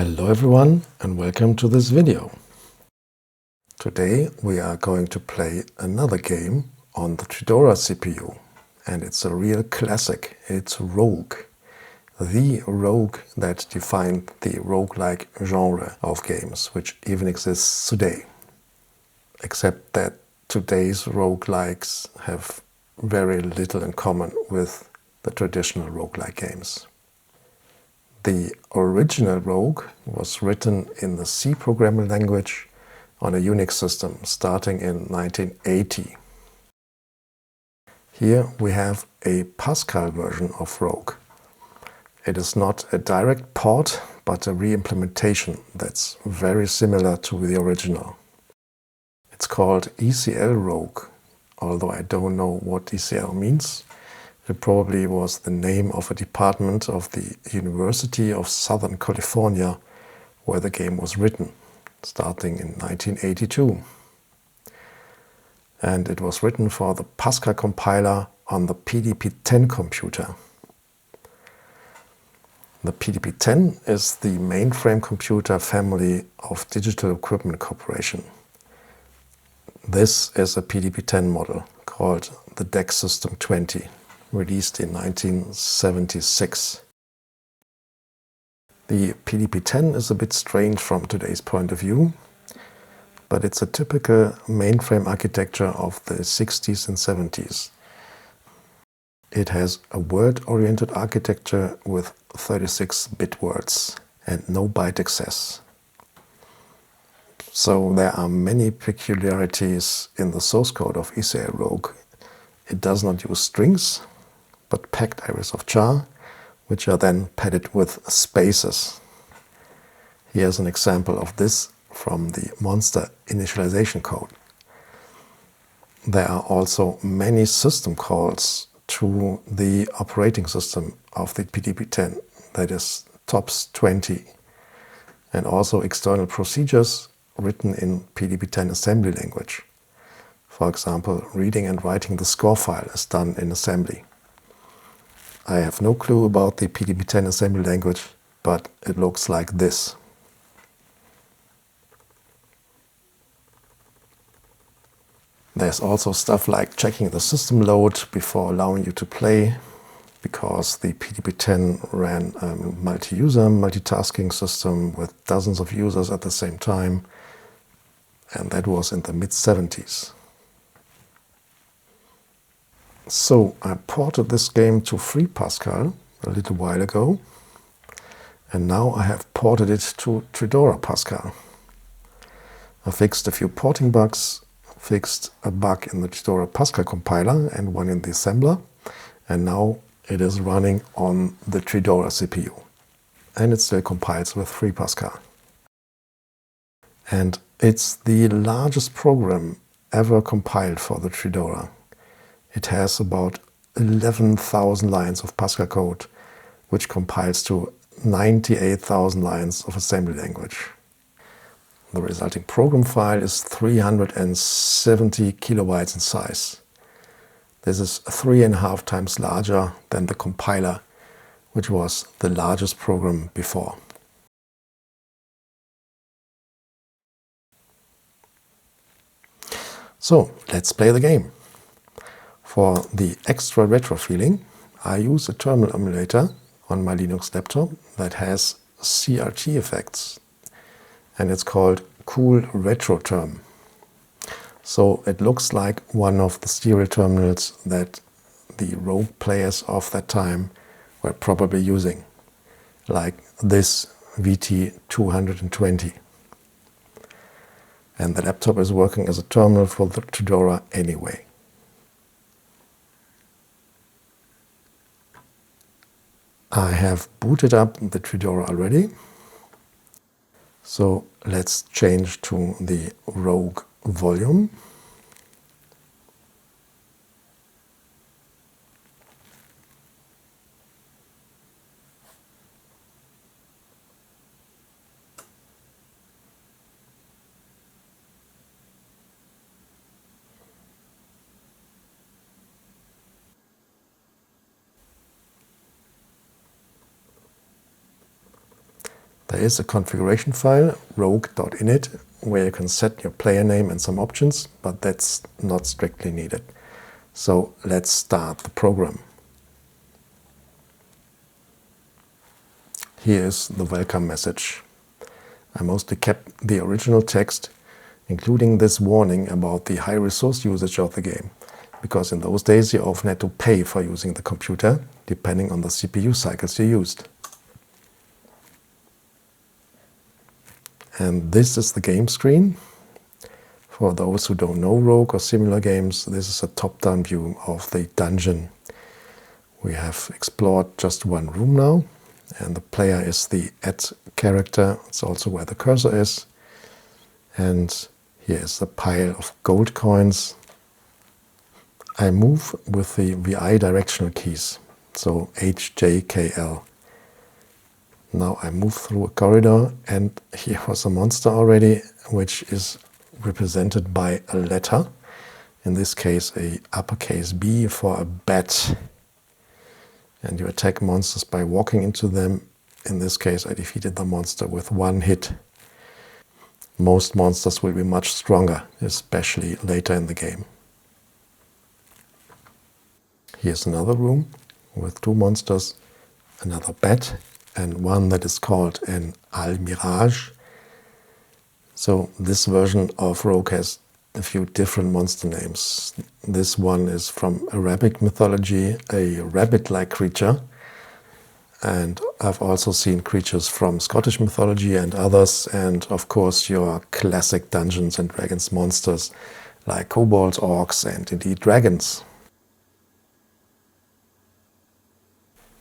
Hello everyone and welcome to this video. Today we are going to play another game on the Tridora CPU, and it's a real classic. It's Rogue. The Rogue that defined the roguelike genre of games, which even exists today. Except that today's roguelikes have very little in common with the traditional roguelike games. The original Rogue was written in the C programming language on a Unix system starting in 1980. Here we have a Pascal version of Rogue. It is not a direct port, but a re-implementation that's very similar to the original. It's called ECL-Rogue, although I don't know what ECL means. It probably was the name of a department of the University of Southern California where the game was written, starting in 1982. And it was written for the Pascal compiler on the PDP-10 computer. The PDP-10 is the mainframe computer family of Digital Equipment Corporation. This is a PDP-10 model called the DEC System 20. Released in 1976. The PDP-10 is a bit strange from today's point of view, but it's a typical mainframe architecture of the 60s and 70s. It has a word-oriented architecture with 36-bit words and no byte access. So there are many peculiarities in the source code of ECL-Rogue. It does not use strings, but packed arrays of char, which are then padded with spaces. Here's an example of this from the monster initialization code. There are also many system calls to the operating system of the PDP-10, that is TOPS20, and also external procedures written in PDP-10 assembly language. For example, reading and writing the score file is done in assembly. I have no clue about the PDP-10 assembly language, but it looks like this. There's also stuff like checking the system load before allowing you to play, because the PDP-10 ran a multi-user multitasking system with dozens of users at the same time, and that was in the mid-70s. So I ported this game to FreePascal a little while ago, and now I have ported it to Tridora-Pascal. I fixed a few porting bugs, fixed a bug in the Tridora-Pascal compiler and one in the assembler, and now it is running on the Tridora-CPU. And it still compiles with FreePascal. And it's the largest program ever compiled for the Tridora. It has about 11,000 lines of Pascal code, which compiles to 98,000 lines of assembly language. The resulting program file is 370 kilobytes in size. This is 3.5 times larger than the compiler, which was the largest program before. So let's play the game. For the extra retro feeling, I use a terminal emulator on my Linux laptop that has CRT effects, and it's called Cool Retro Term. So it looks like one of the stereo terminals that the Rogue players of that time were probably using, like this VT220. And the laptop is working as a terminal for the Tridora anyway. I have booted up the Tridora already, so let's change to the Rogue volume. There is a configuration file, rogue.init, where you can set your player name and some options, but that's not strictly needed. So let's start the program. Here is the welcome message. I mostly kept the original text, including this warning about the high resource usage of the game, because in those days you often had to pay for using the computer, depending on the CPU cycles you used. And this is the game screen. For those who don't know Rogue or similar games, this is a top-down view of the dungeon. We have explored just one room now, and the player is the add character. It's also where the cursor is. And here is the pile of gold coins. I move with the VI directional keys, so H, J, K, L. Now I move through a corridor, and here was a monster already, which is represented by a letter. In this case, a uppercase B for a bat. And you attack monsters by walking into them. In this case, I defeated the monster with one hit. Most monsters will be much stronger, especially later in the game. Here's another room with two monsters, another bat, and one that is called an Almirage. So this version of Rogue has a few different monster names. This one is from Arabic mythology, a rabbit-like creature. And I've also seen creatures from Scottish mythology and others, and of course your classic Dungeons and Dragons monsters like kobolds, orcs, and indeed dragons.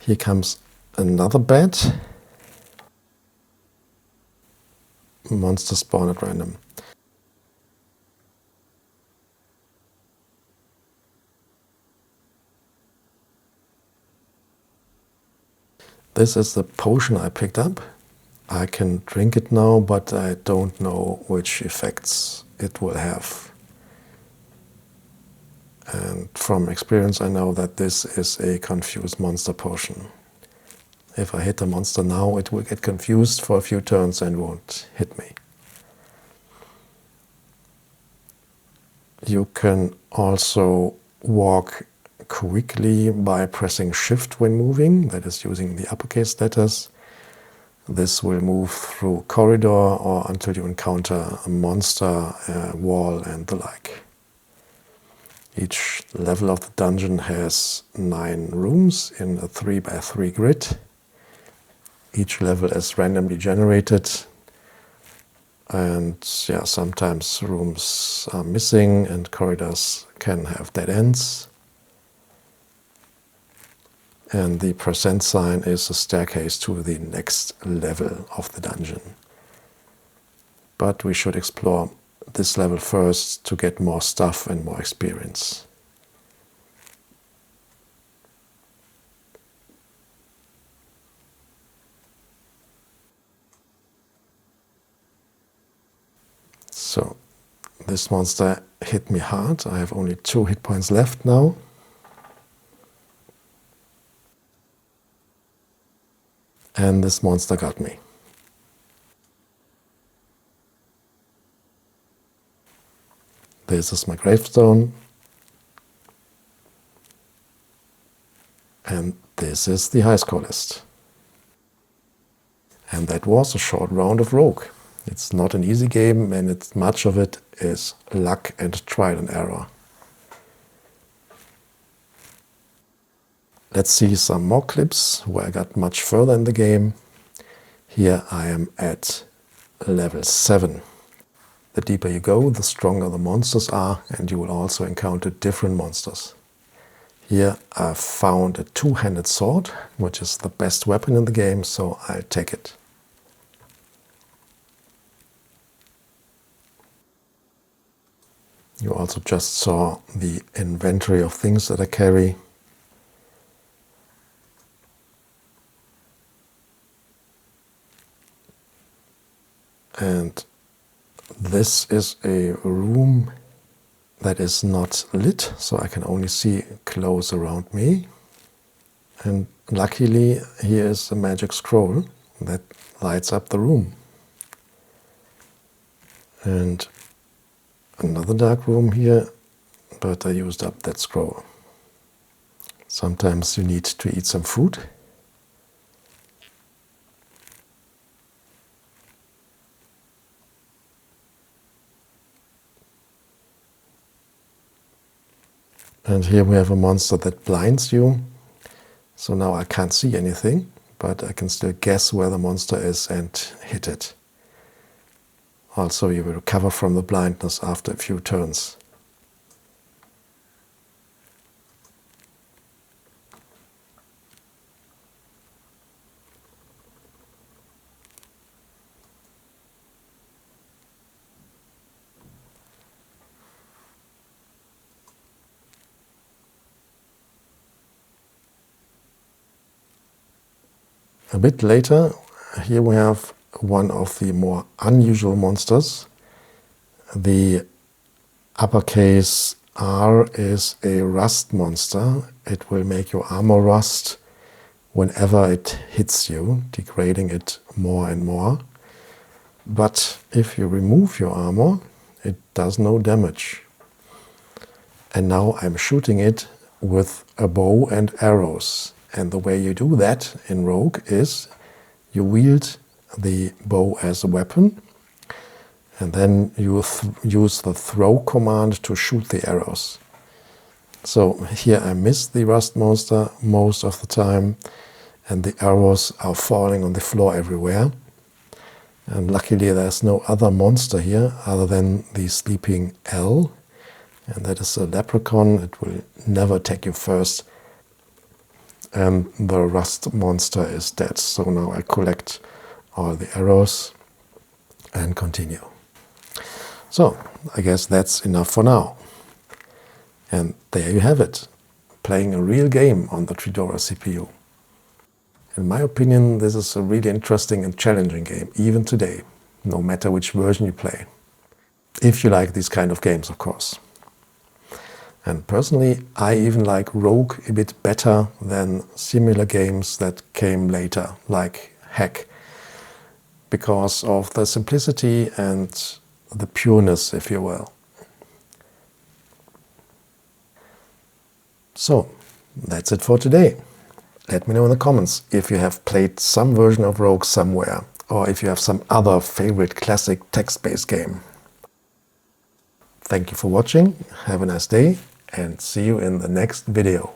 Here comes another bat. Monster spawn at random. This is the potion I picked up. I can drink it now, but I don't know which effects it will have. And from experience I know that this is a confused monster potion. If I hit a monster now, it will get confused for a few turns and won't hit me. You can also walk quickly by pressing Shift when moving, that is using the uppercase letters. This will move through corridor or until you encounter a monster, a wall and the like. Each level of the dungeon has 9 rooms in a 3x3 grid. Each level is randomly generated, and sometimes rooms are missing and corridors can have dead ends. And the % sign is a staircase to the next level of the dungeon. But we should explore this level first to get more stuff and more experience. So this monster hit me hard. I have only 2 hit points left now. And this monster got me. This is my gravestone. And this is the high score list. And that was a short round of Rogue. It's not an easy game, and much of it is luck and trial and error. Let's see some more clips where I got much further in the game. Here I am at level 7. The deeper you go, the stronger the monsters are, and you will also encounter different monsters. Here I've found a 2-handed sword, which is the best weapon in the game, so I'll take it. You also just saw the inventory of things that I carry. And this is a room that is not lit, so I can only see clothes around me. And luckily, here is a magic scroll that lights up the room. And another dark room here, but I used up that scroll. Sometimes you need to eat some food. And here we have a monster that blinds you. So now I can't see anything, but I can still guess where the monster is and hit it. Also, you will recover from the blindness after a few turns. A bit later, here we have one of the more unusual monsters. The uppercase R is a rust monster. It will make your armor rust whenever it hits you, degrading it more and more. But if you remove your armor, it does no damage. And now I'm shooting it with a bow and arrows. And the way you do that in Rogue is you wield the bow as a weapon, and then you use the throw command to shoot the arrows. So here I missed the rust monster most of the time, and the arrows are falling on the floor everywhere. And luckily there's no other monster here other than the sleeping L, and that is a leprechaun. It will never attack you first. And the rust monster is dead. So now I collect all the arrows and continue. So I guess that's enough for now. And there you have it, playing a real game on the Tridora CPU. In my opinion, this is a really interesting and challenging game, even today, no matter which version you play. If you like these kind of games, of course. And personally, I even like Rogue a bit better than similar games that came later, like Hack, because of the simplicity and the pureness, if you will. So, that's it for today. Let me know in the comments if you have played some version of Rogue somewhere, or if you have some other favorite classic text-based game. Thank you for watching, have a nice day, and see you in the next video.